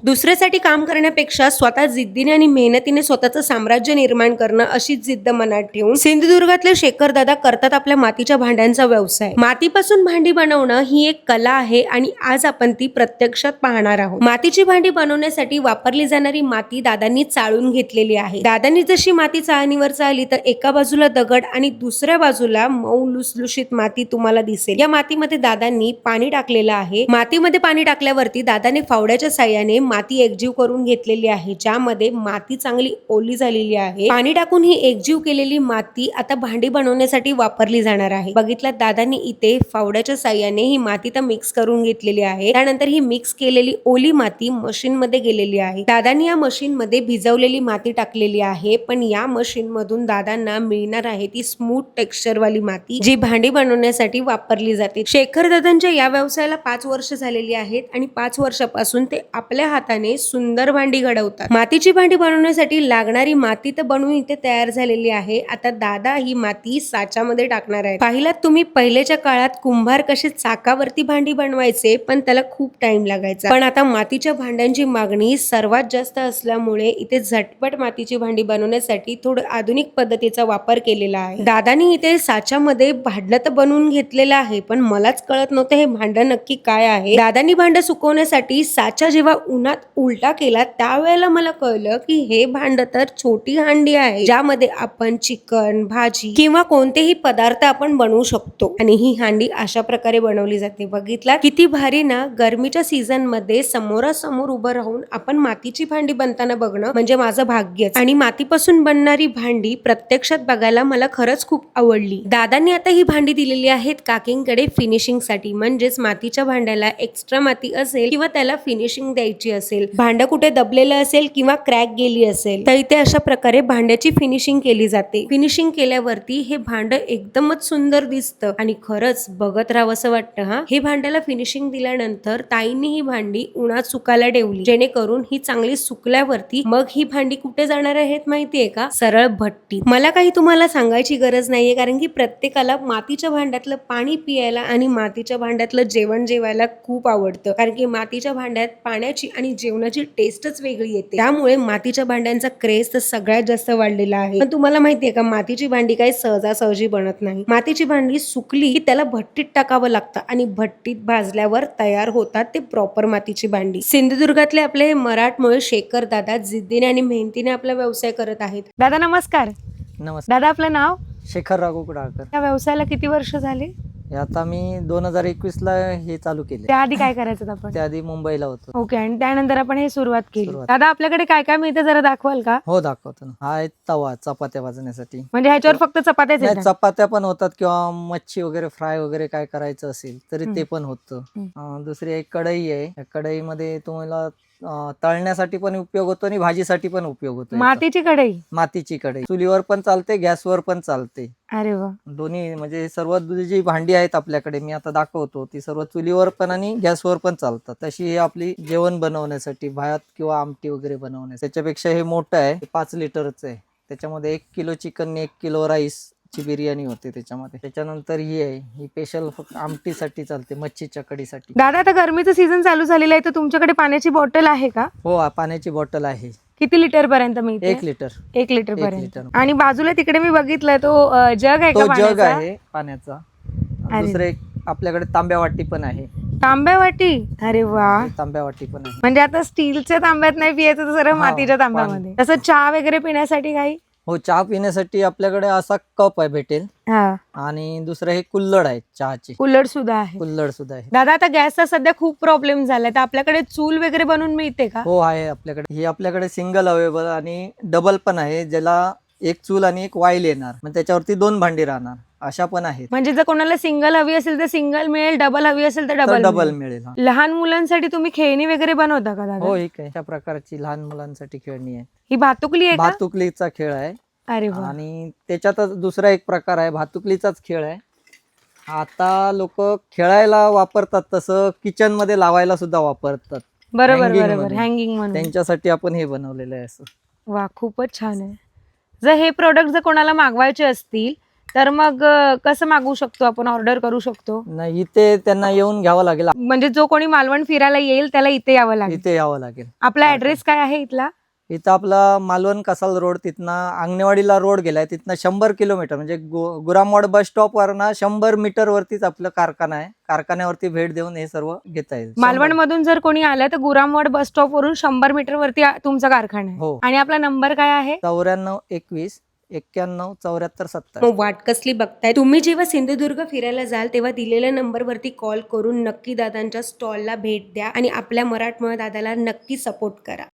दुसऱ्यासाठी काम करण्यापेक्षा स्वतः जिद्दीने आणि मेहनतीने स्वतःचं साम्राज्य निर्माण करणं अशीच जिद्द मनात ठेवून सिंधुदुर्गातले शेखर दादा करतात आपल्या मातीच्या भांड्यांचा व्यवसाय. मातीपासून भांडी बनवणं ही एक कला आहे आणि आज आपण ती प्रत्यक्षात पाहणार आहोत. मातीची भांडी बनवण्यासाठी वापरली जाणारी माती दादांनी चाळून घेतलेली आहे. दादांनी जशी माती चाळणीवर चाळली तर एका बाजूला दगड आणि दुसऱ्या बाजूला मऊ लुसलुशीत माती तुम्हाला दिसेल. या मातीमध्ये दादांनी पाणी टाकलेलं आहे. मातीमध्ये पाणी टाकल्यावरती दादाने फावड्याच्या साह्याने माती एकजीव करून घेतलेली आहे, ज्यामध्ये माती चांगली ओली झालेली आहे. पाणी टाकून ही एकजीव केलेली माती आता भांडी बनवण्यासाठी वापरली जाणार आहे. बघितलं, दादांनी इथे फावड्याच्या साह्याने ही माती तर मिक्स करून घेतलेली आहे. त्यानंतर ही मिक्स केलेली ओली माती मशीन मध्ये गेलेली आहे. दादांनी या मशीन मध्ये भिजवलेली माती टाकलेली आहे, पण या मशीन मधून दादांना मिळणार आहे ती स्मूथ टेक्स्चर वाली माती, जी भांडी बनवण्यासाठी वापरली जाते. शेखर दादांच्या या व्यवसायाला 5 वर्ष झालेली आहेत आणि 5 वर्षापासून ते आपल्या हाताने सुंदर भांडी घडवतात. मातीची भांडी बनवण्यासाठी लागणारी माती तर बनवून इथे तयार झालेली आहे. आता दादा ही माती साच्यामध्ये टाकणार आहेत. पाहिलात तुम्ही, पहिल्याच्या काळात कुंभार कसे चाकावरती भांडी बनवायचे, पण त्याला खूप टाइम लागायचा. पण आता मातीच्या भांड्यांची मागणी सर्वात जास्त असल्यामुळे इथे झटपट मातीची भांडी बनवण्यासाठी थोडं आधुनिक पद्धतीचा वापर केलेला आहे. दादानी इथे साच्यामध्ये भांडं तर बनवून घेतलेलं आहे, पण मलाच कळत नव्हतं हे भांडं नक्की काय आहे. दादांनी भांडं सुकवण्यासाठी साचा जेव्हा उन्हात उलटा केला त्यावेळेला मला कळलं की हे भांड तर छोटी हांडी आहे, ज्यामध्ये आपण चिकन, भाजी किंवा कोणतेही पदार्थ आपण बनवू शकतो. आणि ही हांडी अशा प्रकारे बनवली जाते. बघितला किती भारी ना. गरमीच्या सीझन मध्ये समोरासमोर उभं राहून आपण मातीची भांडी बनताना बघणं म्हणजे माझं भाग्यच. आणि मातीपासून बनणारी भांडी प्रत्यक्षात बघायला मला खरंच खूप आवडली. दादांनी आता ही भांडी दिलेली आहेत काकींकडे फिनिशिंग साठी. म्हणजेच मातीच्या भांड्याला एक्स्ट्रा माती असेल किंवा त्याला फिनिशिंग द्यायची असेल, भांडं कुठे दबलेलं असेल किंवा क्रॅक गेली असेल, तर इथे अशा प्रकारे भांड्याची फिनिशिंग केली जाते. फिनिशिंग केल्यावरती हे भांडं एकदमच सुंदर दिसतं आणि खरंच बघत राहावं असं वाटतं. हे भांड्याला फिनिशिंग दिल्यानंतर ताईंनी ही भांडी उन्हात सुकायला ठेवली, जेणेकरून ही चांगली सुकल्यावरती मग ही भांडी कुठे जाणार आहेत माहितीये का? सरळ भट्टी. मला काही तुम्हाला सांगायची गरज नाहीये, कारण की प्रत्येकाला मातीच्या भांड्यातलं पाणी पियायला आणि मातीच्या भांड्यातलं जेवण जेवायला खूप आवडतं, कारण की मातीच्या भांड्यात पाण्याची आणि जेवणाची टेस्टच वेगळी येते. त्यामुळे मातीच्या भांड्यांचा क्रेज तर सगळ्यात जास्त वाढलेला आहे. पण तुम्हाला माहितीये का, मातीची भांडी काही सहजासहजी बनत नाही. मातीची भांडी सुकली की त्याला भट्टीत टाकावं लागतं आणि भट्टीत भाजल्यावर तयार होतात ते प्रॉपर मातीची भांडी. सिंधुदुर्गातले आपले मराठमोळे शेखर दादा जिद्दीने आणि मेहनतीने आपला व्यवसाय करत आहेत. दादा नमस्कार. नमस्कार. दादा आपलं नाव? शेखर राघव कुडाळकर. या व्यवसायाला किती वर्ष झाली? आता मी 2021 ला हे चालू केले. त्याआधी काय करायचं आपण? त्याआधी मुंबईला होतो. ओके. आणि त्यानंतर आपण हे सुरुवात केली. दादा आपल्याकडे काय काय मिळतं जरा दाखवाल का? हो, दाखवतो ना. हा आहे तवा चपात्या भाजण्यासाठी. म्हणजे ह्याच्यावर फक्त चपात्याच नाही, येतात? चपात्या पण होतात किंवा मच्छी वगैरे फ्राय वगैरे काय करायचं असेल तरी ते पण होतं. दुसरी एक कढई आहे. या कढईमध्ये तुम्हाला तळण्यासाठी पण उपयोग होतो आणि भाजीसाठी पण उपयोग होतो. मातीची कढई? मातीची कढई चुलीवर पण चालते, गॅसवर पण चालते. अरे वा. दोन्ही म्हणजे सर्व जी भांडी आहेत आपल्याकडे मी आता दाखवतो ती सर्व चुलीवर पण आणि गॅसवर पण चालतात. तशी ही आपली जेवण बनवण्यासाठी, भात किंवा आमटी वगैरे बनवण्यासाठी. त्याच्यापेक्षा हे मोठं आहे, 5 लिटरचं आहे. त्याच्यामध्ये 1 किलो चिकन, 1 किलो राईस ची बिर्याणी होते त्याच्यामध्ये. त्याच्यानंतर ही आहे, ही स्पेशल फक्त आमटीसाठी चालते, मच्छीच्या कढीसाठी. दादा आता गरमीचं सीझन चालू झालेलं आहे, तर तुमच्याकडे पाण्याची बॉटल आहे का? हो, पाण्याची बॉटल आहे. किती लिटर पर्यंत मिळते? 1 लिटर. 1 लिटर पर्यंत. आणि बाजूला तिकडे मी बघितलं तो जग आहे का? तो जग आहे पाण्याचा. दुसरे आपल्याकडे तांब्या वाटी पण आहे. तांब्या वाटी? अरे वा. तांब्या वाटी पण आहे. म्हणजे आता स्टीलच्या तांब्यात नाही पियायचं तर सरळ मातीच्या तांब्यामध्ये. तसं चहा वगैरे पिण्यासाठी काही? हो, चहा पिण्यासाठी आपल्याकडे असा कप आहे भेटेल. आणि दुसरं हे कुल्हड आहे चहाची. कुल्हड सुद्धा आहे? कुल्हड सुद्धा आहे. दादा आता गॅसचा सध्या खूप प्रॉब्लेम झालाय, तर आपल्याकडे चूल वगैरे बनवून मिळते का? हो, आहे आपल्याकडे. ही आपल्याकडे सिंगल अवेलेबल आणि डबल पण आहे, ज्याला एक चूल आणि एक वाईल येणार, मग त्याच्यावरती 2 भांडी राहणार, अशा पण आहेत. म्हणजे जर कोणाला सिंगल हवी असेल तर सिंगल मिळेल, डबल हवी असेल तर डबल मिळेल. लहान मुलांसाठी तुम्ही खेळणी वगैरे बनवता का दादा? हो, एक आहे अशा प्रकारची लहान मुलांसाठी खेळणी आहे. ही भातुकली आहे का? भातुकलीचा खेळ आहे. अरे वा. आणि त्याच्यातच दुसरा एक प्रकार आहे, भातुकलीचाच खेळ आहे. आता लोक खेळायला वापरतात, तसं किचन मध्ये लावायला सुद्धा वापरतात. बरोबर बरोबर. हँगिंग म्हणून. त्यांच्यासाठी आपण हे बनवलेलं आहे असं. वा, खूपच छान आहे. जर हे प्रोडक्ट जर कोणाला मागवायचे असतील तर मग कसं मागवू शकतो आपण, ऑर्डर करू शकतो? नाही, इथे त्यांना येऊन घ्यावं लागेल. म्हणजे जो कोणी मालवण फिरायला येईल त्याला इथे यावं लागेल. इथे यावं लागेल. आपला ऍड्रेस काय आहे इथला? इथं आपला मालवण कसाल रोड, तिथनं अंगणेवाडीला रोड गेलाय, तिथनं 100 किलोमीटर म्हणजे गुरामवाड बस स्टॉप वरनं 100 मीटर वरतीच आपलं कारखाना आहे. कारखान्यावरती भेट देऊन हे सर्व घेता येईल. मालवण मधून जर कोणी आलं तर गुरामवाड बस स्टॉप वरून 100 मीटर वरती तुमचा कारखाना आहे. हो. आणि आपला नंबर काय आहे? 94 21 91 74 70. मग वाट कसली बघताय? तुम्ही जेव्हा सिंधुदुर्ग फिरायला जाल तेव्हा दिलेल्या नंबरवरती कॉल करून नक्की दादांच्या स्टॉलला भेट द्या आणि आपल्या मराठमोळ्या दादाला नक्की सपोर्ट करा.